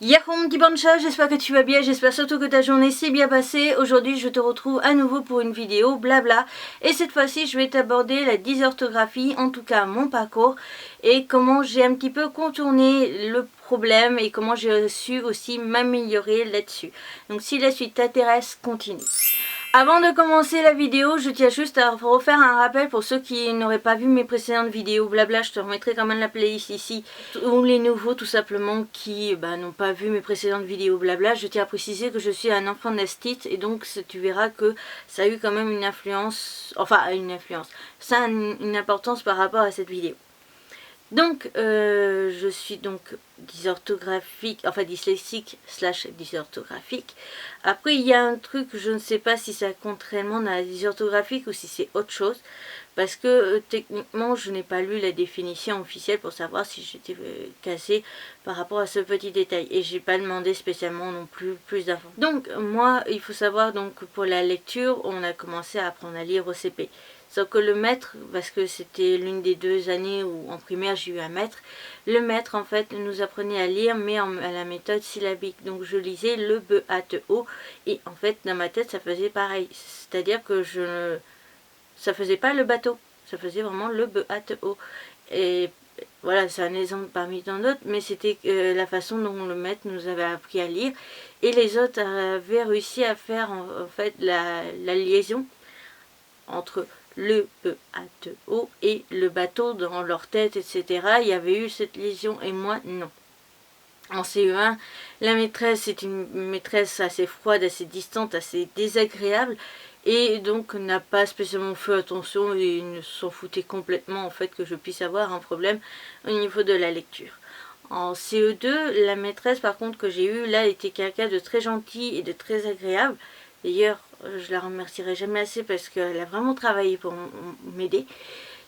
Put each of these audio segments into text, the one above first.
Yahoo mon petit Bancha, j'espère que tu vas bien, j'espère surtout que ta journée s'est bien passée. Aujourd'hui je te retrouve à nouveau pour une vidéo blabla et cette fois-ci je vais t'aborder la dysorthographie, en tout cas mon parcours et comment j'ai un petit peu contourné le problème et comment j'ai su aussi m'améliorer là-dessus. Donc si la suite t'intéresse, continue. Avant de commencer la vidéo, je tiens juste à refaire un rappel pour ceux qui n'auraient pas vu mes précédentes vidéos blabla, je te remettrai quand même la playlist ici, ou les nouveaux tout simplement qui n'ont pas vu mes précédentes vidéos blabla. Je tiens à préciser que je suis un enfant d'astite et donc tu verras que ça a eu quand même une influence, ça a une importance par rapport à cette vidéo. Donc, je suis donc dysorthographique, enfin dyslexique / dysorthographique. Après, il y a un truc, je ne sais pas si ça compte réellement dans la dysorthographique ou si c'est autre chose. Parce que techniquement, je n'ai pas lu la définition officielle pour savoir si j'étais cassée par rapport à ce petit détail. Et j'ai pas demandé spécialement non plus d'infos. Donc, moi, il faut savoir, donc pour la lecture, on a commencé à apprendre à lire au CP. Sauf que le maître, parce que c'était l'une des 2 années où en primaire j'ai eu un maître, le maître en fait nous apprenait à lire mais à la méthode syllabique. Donc je lisais le B, A, T, O et en fait dans ma tête ça faisait pareil. C'est-à-dire que ça faisait pas le bateau, ça faisait vraiment le B, A, T, O. Et voilà, c'est un exemple parmi tant d'autres, mais c'était la façon dont le maître nous avait appris à lire. Et les autres avaient réussi à faire en fait la liaison entre le E-A-T-O et le bateau dans leur tête, etc. Il y avait eu cette liaison et moi, non. En CE1, la maîtresse est une maîtresse assez froide, assez distante, assez désagréable et donc n'a pas spécialement fait attention et ne s'en foutait complètement en fait que je puisse avoir un problème au niveau de la lecture. En CE2, la maîtresse par contre que j'ai eue là était quelqu'un de très gentil et de très agréable. D'ailleurs, je la remercierai jamais assez parce qu'elle a vraiment travaillé pour m'aider.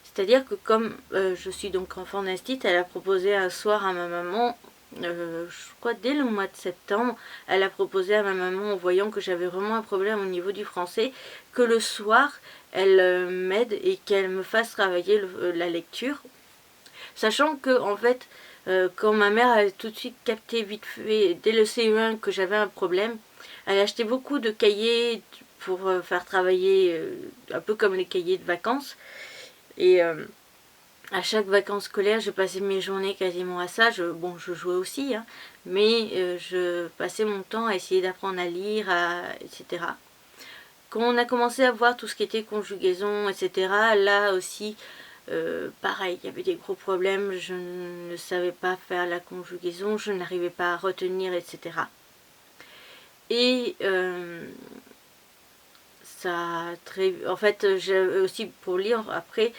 C'est-à-dire que comme je suis donc enfant d'instit, elle a proposé un soir à ma maman, je crois dès le mois de septembre, elle a proposé à ma maman en voyant que j'avais vraiment un problème au niveau du français, que le soir, elle m'aide et qu'elle me fasse travailler la lecture. Sachant que en fait, quand ma mère a tout de suite capté vite fait, dès le CE1 que j'avais un problème, elle a acheté beaucoup de cahiers pour faire travailler, un peu comme les cahiers de vacances. Et à chaque vacances scolaires, je passais mes journées quasiment à ça. Bon, je jouais aussi, hein, mais je passais mon temps à essayer d'apprendre à lire, etc. Quand on a commencé à voir tout ce qui était conjugaison, etc., là aussi, pareil, il y avait des gros problèmes. Je ne savais pas faire la conjugaison, je n'arrivais pas à retenir, etc. Et en fait, j'ai aussi pour lire après.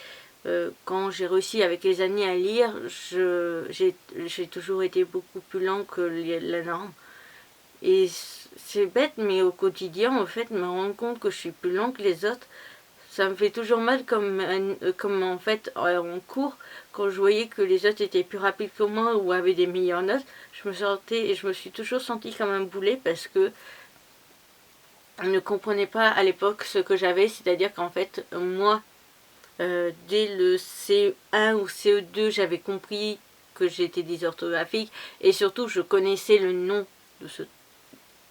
Quand j'ai réussi avec les années à lire, j'ai toujours été beaucoup plus lent que la norme. Et c'est bête, mais au quotidien, en fait, me rendre compte que je suis plus lent que les autres, ça me fait toujours mal comme en fait en cours, quand je voyais que les autres étaient plus rapides que moi ou avaient des meilleures notes, je me suis toujours sentie comme un boulet parce que je ne comprenais pas à l'époque ce que j'avais, c'est-à-dire qu'en fait, moi, dès le CE1 ou CE2, j'avais compris que j'étais dysorthographique et surtout je connaissais le nom de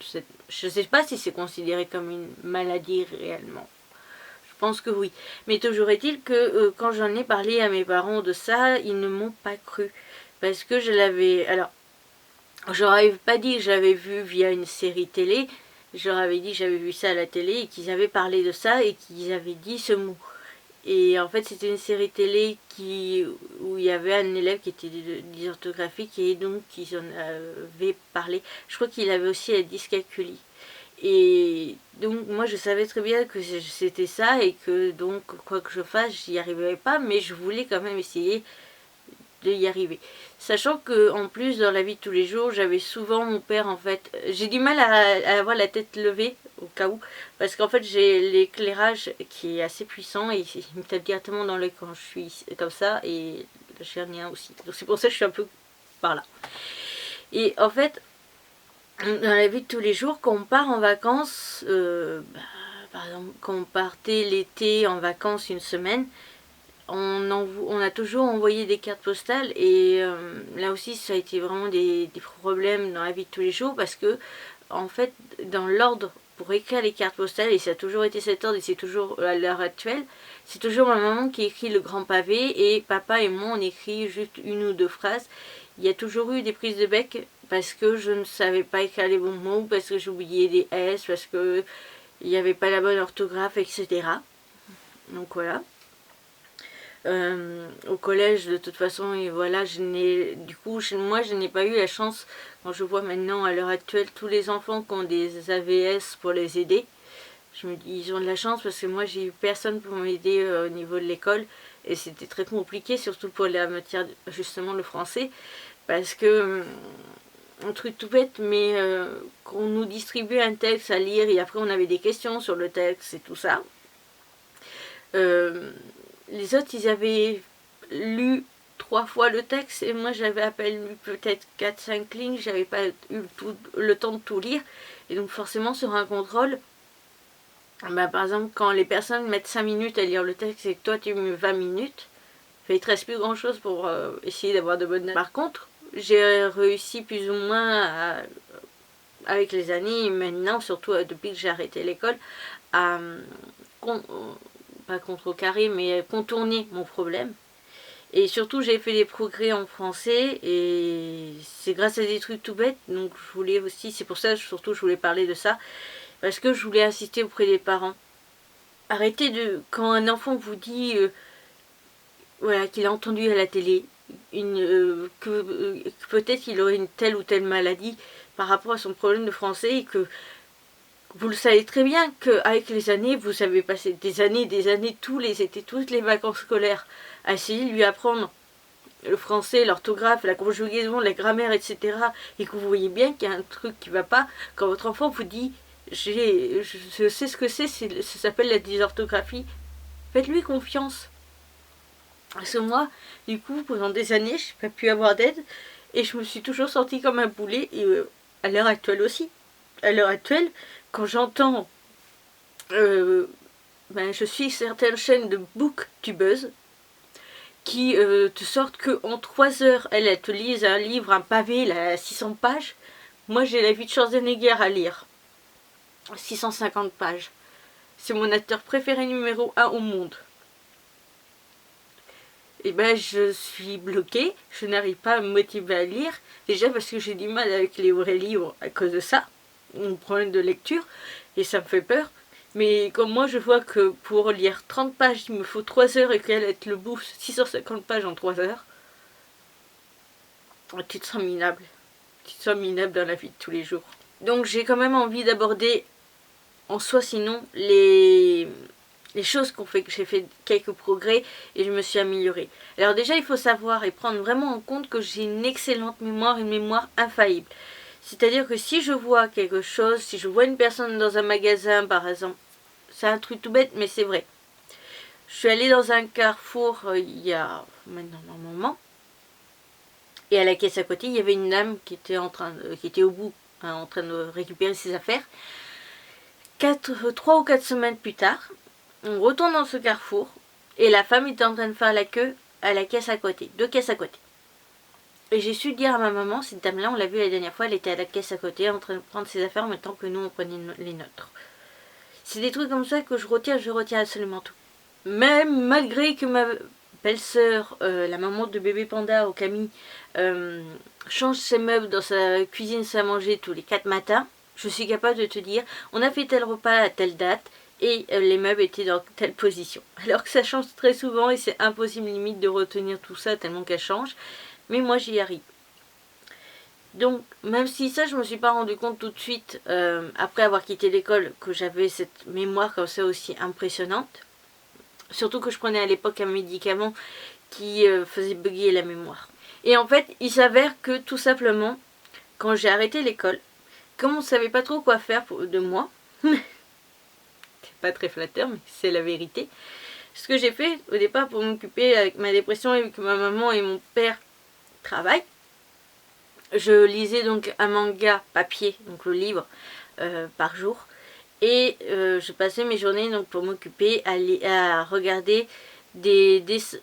je ne sais pas si c'est considéré comme une maladie réellement. Je pense que oui. Mais toujours est-il que quand j'en ai parlé à mes parents de ça, ils ne m'ont pas cru. Parce que je l'avais... Alors, je leur avais pas dit que j'avais vu via une série télé. Je leur avais dit que j'avais vu ça à la télé et qu'ils avaient parlé de ça et qu'ils avaient dit ce mot. Et en fait, c'était une série télé où il y avait un élève qui était dysorthographique et donc ils en avaient parlé. Je crois qu'il avait aussi la dyscalculie. Et donc moi je savais très bien que c'était ça et que donc quoi que je fasse, j'y arriverais pas, mais je voulais quand même essayer de y arriver. Sachant que en plus dans la vie de tous les jours, j'avais souvent mon père en fait, j'ai du mal à avoir la tête levée au cas où, parce qu'en fait j'ai l'éclairage qui est assez puissant et il me tape directement dans l'œil quand je suis comme ça et le chien aussi. Donc c'est pour ça que je suis un peu par là. Et en fait, dans la vie de tous les jours, quand on part en vacances, par exemple quand on partait l'été en vacances une semaine, on a toujours envoyé des cartes postales et là aussi ça a été vraiment des problèmes dans la vie de tous les jours parce que en fait dans l'ordre pour écrire les cartes postales, et ça a toujours été cet ordre et c'est toujours à l'heure actuelle, c'est toujours ma maman qui écrit le grand pavé et papa et moi on écrit juste une ou deux phrases. Il y a toujours eu des prises de bec parce que je ne savais pas écrire les bons mots, parce que j'oubliais des S, parce que il n'y avait pas la bonne orthographe, etc. Donc voilà. Au collège de toute façon, et voilà, moi je n'ai pas eu la chance, quand je vois maintenant à l'heure actuelle tous les enfants qui ont des AVS pour les aider, je me dis ils ont de la chance parce que moi j'ai eu personne pour m'aider au niveau de l'école et c'était très compliqué, surtout pour la matière justement le français, parce que un truc tout bête, mais qu'on nous distribuait un texte à lire et après on avait des questions sur le texte et tout ça. Les autres, ils avaient lu 3 fois le texte et moi j'avais à peine lu peut-être 4-5 lignes, j'avais pas eu le temps de tout lire. Et donc forcément sur un contrôle, bah, par exemple quand les personnes mettent 5 minutes à lire le texte et que toi tu mets 20 minutes, il te reste plus grand chose pour essayer d'avoir de bonnes notes. Par contre, j'ai réussi plus ou moins avec les années, et maintenant surtout depuis que j'ai arrêté l'école, à pas contrecarrer, mais contourner mon problème. Et surtout, j'ai fait des progrès en français et c'est grâce à des trucs tout bêtes. Donc, je voulais aussi, c'est pour ça surtout je voulais parler de ça, parce que je voulais insister auprès des parents. Arrêtez de, quand un enfant vous dit voilà, qu'il a entendu à la télé que peut-être qu'il aurait une telle ou telle maladie par rapport à son problème de français et que vous le savez très bien qu'avec les années, vous avez passé des années, tous les étés, toutes les vacances scolaires à essayer de lui apprendre le français, l'orthographe, la conjugaison, la grammaire, etc. Et que vous voyez bien qu'il y a un truc qui ne va pas. Quand votre enfant vous dit je sais ce que c'est, ça s'appelle la dysorthographie, faites-lui confiance. Parce que moi, du coup, pendant des années, je n'ai pas pu avoir d'aide et je me suis toujours sentie comme un boulet, et à l'heure actuelle aussi. À l'heure actuelle, quand j'entends, je suis certaines chaînes de booktubeuses qui te sortent qu'en 3 heures, elles te lisent un livre, un pavé, là, à 600 pages. Moi, j'ai La vie de Schwarzenegger à lire. 650 pages. C'est mon acteur préféré numéro 1 au monde. Et ben, je suis bloquée. Je n'arrive pas à me motiver à lire. Déjà parce que j'ai du mal avec les vrais livres à cause de ça. Mon problème de lecture. Et ça me fait peur. Mais comme moi, je vois que pour lire 30 pages, il me faut 3 heures et qu'elle est le bout 650 pages en 3 heures. Tu te sens minable. Tu te sens minable dans la vie de tous les jours. Donc j'ai quand même envie d'aborder en soi sinon les choses qui ont fait que j'ai fait quelques progrès et je me suis améliorée. Alors déjà, il faut savoir et prendre vraiment en compte que j'ai une excellente mémoire, une mémoire infaillible. C'est-à-dire que si je vois quelque chose, si je vois une personne dans un magasin par exemple, c'est un truc tout bête mais c'est vrai. Je suis allée dans un carrefour il y a maintenant un moment et à la caisse à côté il y avait une dame qui était qui était au bout, hein, en train de récupérer ses affaires. 3 ou 4 semaines plus tard, on retourne dans ce carrefour et la femme était en train de faire la queue à la caisse à côté, 2 caisses à côté. Et j'ai su dire à ma maman, cette dame-là, on l'a vue la dernière fois, elle était à la caisse à côté en train de prendre ses affaires en même temps que nous on prenait les nôtres. C'est des trucs comme ça que je retiens absolument tout. Même malgré que ma belle-sœur, la maman de bébé panda au Camille, change ses meubles dans sa cuisine à manger tous les 4 matins, je suis capable de te dire, on a fait tel repas à telle date et les meubles étaient dans telle position. Alors que ça change très souvent et c'est impossible limite de retenir tout ça tellement qu'elle change. Mais moi j'y arrive. Donc même si ça je me suis pas rendu compte tout de suite après avoir quitté l'école que j'avais cette mémoire comme ça aussi impressionnante. Surtout que je prenais à l'époque un médicament qui faisait bugger la mémoire. Et en fait il s'avère que tout simplement quand j'ai arrêté l'école, comme on ne savait pas trop quoi faire de moi, c'est pas très flatteur mais c'est la vérité, ce que j'ai fait au départ pour m'occuper avec ma dépression et que ma maman et mon père travaillent, je lisais donc un manga papier, donc le livre, par jour, et je passais mes journées donc pour m'occuper à regarder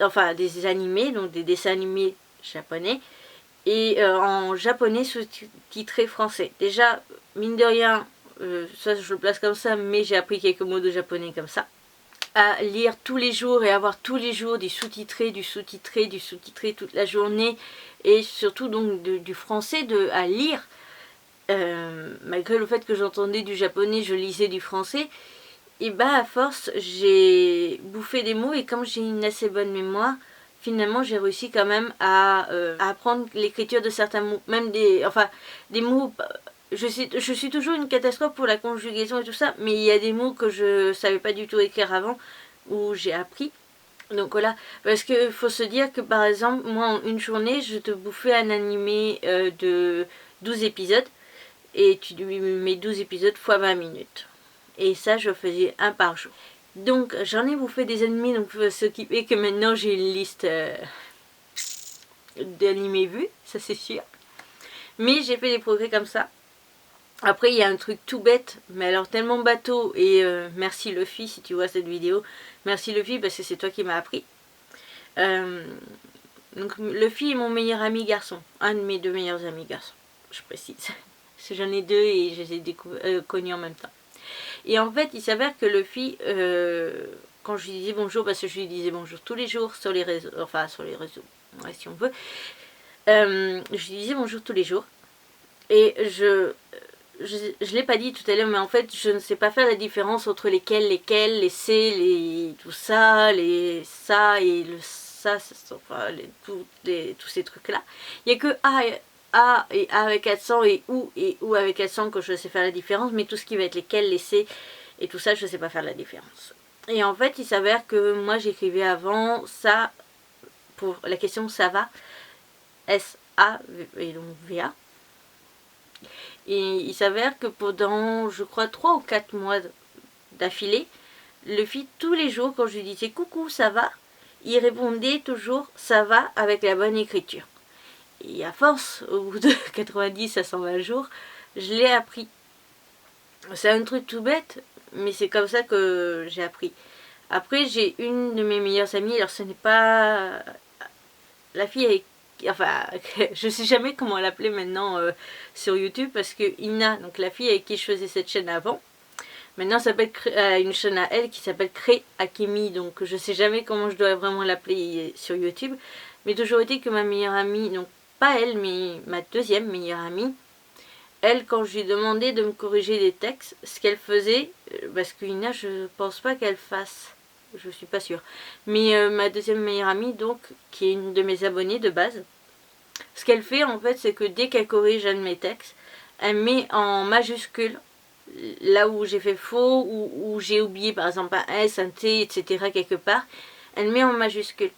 enfin des animés, donc des dessins animés japonais, et en japonais sous-titré français. Déjà, mine de rien, ça je le place comme ça, mais j'ai appris quelques mots de japonais comme ça. À lire tous les jours et avoir tous les jours du sous-titré toute la journée, et surtout donc du français à lire. Malgré le fait que j'entendais du japonais, je lisais du français, et bah à force j'ai bouffé des mots, et comme j'ai une assez bonne mémoire, finalement j'ai réussi quand même à apprendre l'écriture de certains mots, même des mots. Je suis toujours une catastrophe pour la conjugaison et tout ça, mais il y a des mots que je savais pas du tout écrire avant, où j'ai appris. Donc voilà, parce qu'il faut se dire que par exemple, moi en une journée, je te bouffais un animé de 12 épisodes, et tu mets 12 épisodes fois 20 minutes. Et ça, je faisais un par jour. Donc j'en ai bouffé des animés, donc ce qui fait que maintenant j'ai une liste d'animés vus, ça c'est sûr. Mais j'ai fait des progrès comme ça. Après il y a un truc tout bête, mais alors tellement bateau, et merci Luffy si tu vois cette vidéo. Merci Luffy parce que c'est toi qui m'as appris. Donc Luffy est mon meilleur ami garçon, un de mes deux meilleurs amis garçons, je précise. Parce que j'en ai deux et je les ai connus en même temps. Et en fait, il s'avère que Luffy, quand je lui disais bonjour, parce que je lui disais bonjour tous les jours sur les réseaux, enfin sur les réseaux, ouais, si on veut, je lui disais bonjour tous les jours. Et je l'ai pas dit tout à l'heure, mais en fait, je ne sais pas faire la différence entre lesquels, les C, les tout ça, les ça et le ça, enfin, tous ces trucs-là. Il n'y a que A et A avec accent et ou avec accent que je sais faire la différence, mais tout ce qui va être lesquels, les C et tout ça, je ne sais pas faire la différence. Et en fait, il s'avère que moi, j'écrivais avant ça, pour la question ça va, S-A et donc V-A. Et il s'avère que pendant, je crois, 3 ou 4 mois d'affilée, Luffy, tous les jours, quand je lui disais coucou, ça va, il répondait toujours ça va avec la bonne écriture. Et à force, au bout de 90 à 120 jours, je l'ai appris. C'est un truc tout bête, mais c'est comme ça que j'ai appris. Après, j'ai une de mes meilleures amies, alors ce n'est pas la fille avec... Enfin, je sais jamais comment l'appeler maintenant sur YouTube, parce que Ina, donc la fille avec qui je faisais cette chaîne avant, maintenant ça s'appelle une chaîne à elle qui s'appelle Cré Akemi, donc je sais jamais comment je dois vraiment l'appeler sur YouTube. Mais toujours été que ma meilleure amie, donc pas elle, mais ma deuxième meilleure amie, elle, quand je lui demandais de me corriger des textes, ce qu'elle faisait, parce que Ina, je pense pas qu'elle fasse, je suis pas sûre, mais ma deuxième meilleure amie, donc, qui est une de mes abonnées de base, ce qu'elle fait en fait, c'est que dès qu'elle corrige un de mes textes, elle met en majuscule là où j'ai fait faux, ou où j'ai oublié par exemple un S, un T, etc. quelque part, elle met en majuscule.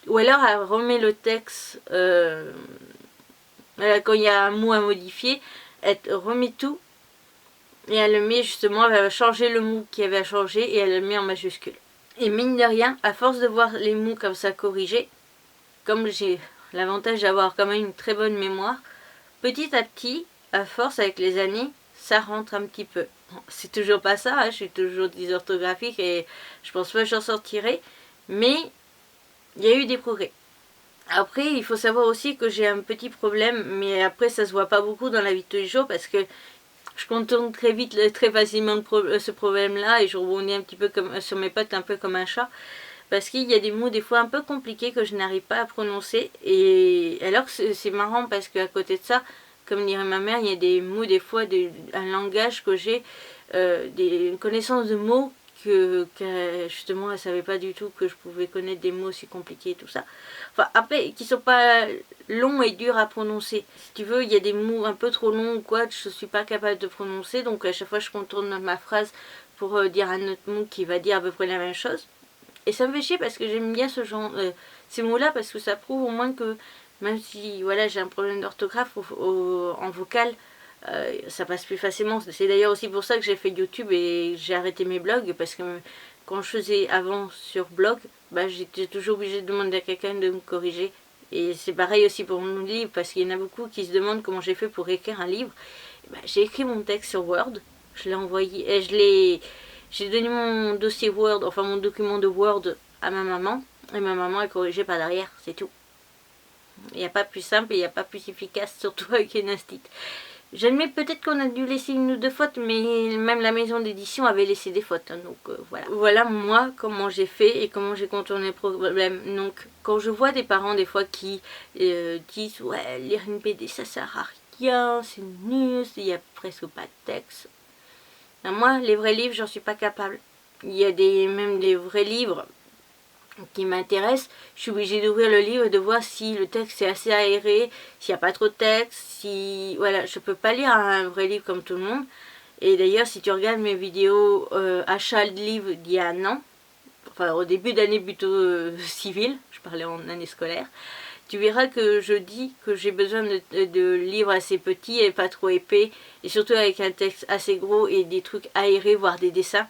Ou alors elle remet le texte, quand il y a un mot à modifier, elle remet tout, et elle le met justement, elle va changer le mot qui avait à changer, et elle le met en majuscule. Et mine de rien, à force de voir les mots comme ça corrigés, comme j'ai l'avantage d'avoir quand même une très bonne mémoire, petit à petit, à force avec les années, ça rentre un petit peu. Bon, c'est toujours pas ça, hein, je suis toujours dysorthographique et je pense pas que j'en sortirai, mais il y a eu des progrès. Après, il faut savoir aussi que j'ai un petit problème, mais après ça se voit pas beaucoup dans la vie de tous les jours, parce que je contourne très vite, très facilement ce problème-là, et je rebondis un petit peu comme, sur mes pattes, un peu comme un chat, parce qu'il y a des mots des fois un peu compliqués que je n'arrive pas à prononcer, et alors c'est marrant parce qu'à côté de ça, comme dirait ma mère, il y a des mots des fois, un langage que j'ai, une connaissance de mots que justement elle savait pas du tout que je pouvais connaître des mots aussi compliqués et tout ça. Enfin après, qui sont pas longs et durs à prononcer. Si tu veux, il y a des mots un peu trop longs ou quoi, je suis pas capable de prononcer, donc à chaque fois je contourne ma phrase pour dire un autre mot qui va dire à peu près la même chose. Et ça me fait chier parce que j'aime bien ce genre, ces mots-là, parce que ça prouve au moins que même si voilà, j'ai un problème d'orthographe en vocal, ça passe plus facilement. C'est d'ailleurs aussi pour ça que j'ai fait YouTube et j'ai arrêté mes blogs, parce que quand je faisais avant sur blog, bah, j'étais toujours obligée de demander à quelqu'un de me corriger. Et c'est pareil aussi pour mon livre, parce qu'il y en a beaucoup qui se demandent comment j'ai fait pour écrire un livre. Bah, j'ai écrit mon texte sur Word, je l'ai envoyé, j'ai donné mon dossier Word, enfin mon document de Word à ma maman. Et ma maman elle corrigeait par derrière, c'est tout. Il n'y a pas plus simple et il n'y a pas plus efficace, surtout avec une instite. J'admets peut-être qu'on a dû laisser une ou deux fautes, mais même la maison d'édition avait laissé des fautes. Hein, donc voilà. Voilà moi comment j'ai fait et comment j'ai contourné le problème. Donc quand je vois des parents des fois qui disent ouais lire une BD ça sert à rien, c'est nul, il n'y a presque pas de texte. Ben, moi les vrais livres j'en suis pas capable. Il y a même des vrais livres qui m'intéresse, je suis obligée d'ouvrir le livre et de voir si le texte est assez aéré, s'il n'y a pas trop de texte, si... Voilà, je peux pas lire un vrai livre comme tout le monde. Et d'ailleurs, si tu regardes mes vidéos achat de livres d'il y a un an, enfin au début d'année plutôt civile, je parlais en année scolaire, tu verras que je dis que j'ai besoin de livres assez petits et pas trop épais, et surtout avec un texte assez gros et des trucs aérés, voire des dessins.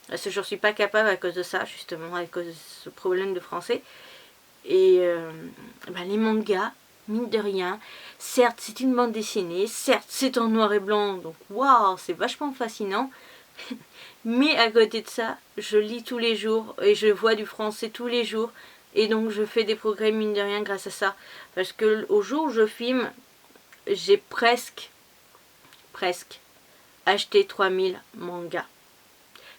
Parce que je ne suis pas capable à cause de ça, justement, à cause de ce problème de français. Et les mangas, mine de rien, certes c'est une bande dessinée, certes c'est en noir et blanc, donc waouh, c'est vachement fascinant. Mais à côté de ça, je lis tous les jours et je vois du français tous les jours. Et donc je fais des progrès mine de rien grâce à ça. Parce que au jour où je filme, j'ai presque acheté 3000 mangas.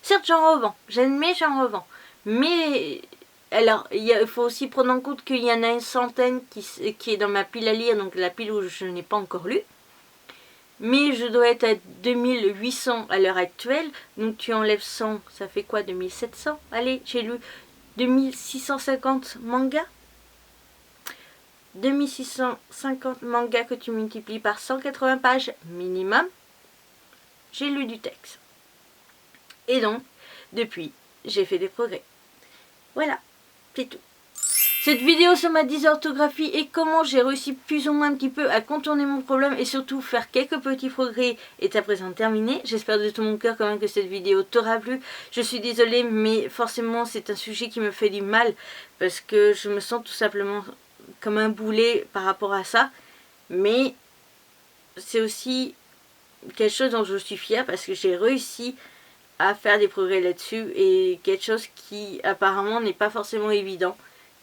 Certes, j'en revends, j'admets, j'en revends. Mais, alors, il faut aussi prendre en compte qu'il y en a une centaine qui est dans ma pile à lire, donc la pile où je n'ai pas encore lu. Mais je dois être à 2800 à l'heure actuelle, donc tu enlèves 100, ça fait quoi, 2700? Allez, j'ai lu 2650 mangas. 2650 mangas que tu multiplies par 180 pages minimum. J'ai lu du texte. Et donc, depuis, j'ai fait des progrès. Voilà, c'est tout. Cette vidéo sur ma dysorthographie et comment j'ai réussi plus ou moins un petit peu à contourner mon problème et surtout faire quelques petits progrès est à présent terminée. J'espère de tout mon cœur quand même que cette vidéo t'aura plu. Je suis désolée mais forcément c'est un sujet qui me fait du mal parce que je me sens tout simplement comme un boulet par rapport à ça. Mais c'est aussi quelque chose dont je suis fière parce que j'ai réussi à faire des progrès là-dessus et quelque chose qui apparemment n'est pas forcément évident.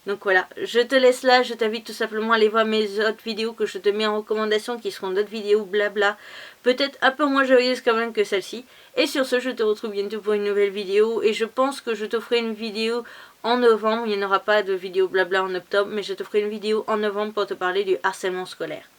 Donc voilà, je te laisse là, je t'invite tout simplement à aller voir mes autres vidéos que je te mets en recommandation qui seront d'autres vidéos blabla, peut-être un peu moins joyeuses quand même que celle-ci. Et sur ce, je te retrouve bientôt pour une nouvelle vidéo et je pense que je te ferai une vidéo en novembre. Il n'y aura pas de vidéo blabla en octobre, mais je te ferai une vidéo en novembre pour te parler du harcèlement scolaire.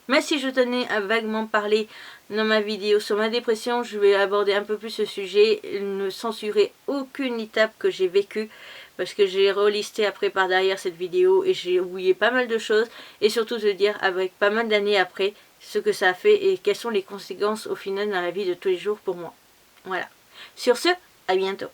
Mais si je tenais à vaguement parler dans ma vidéo sur ma dépression, je vais aborder un peu plus ce sujet, ne censurer aucune étape que j'ai vécue, parce que j'ai relisté après par derrière cette vidéo et j'ai oublié pas mal de choses, et surtout te dire avec pas mal d'années après ce que ça a fait et quelles sont les conséquences au final dans la vie de tous les jours pour moi. Voilà. Sur ce, à bientôt.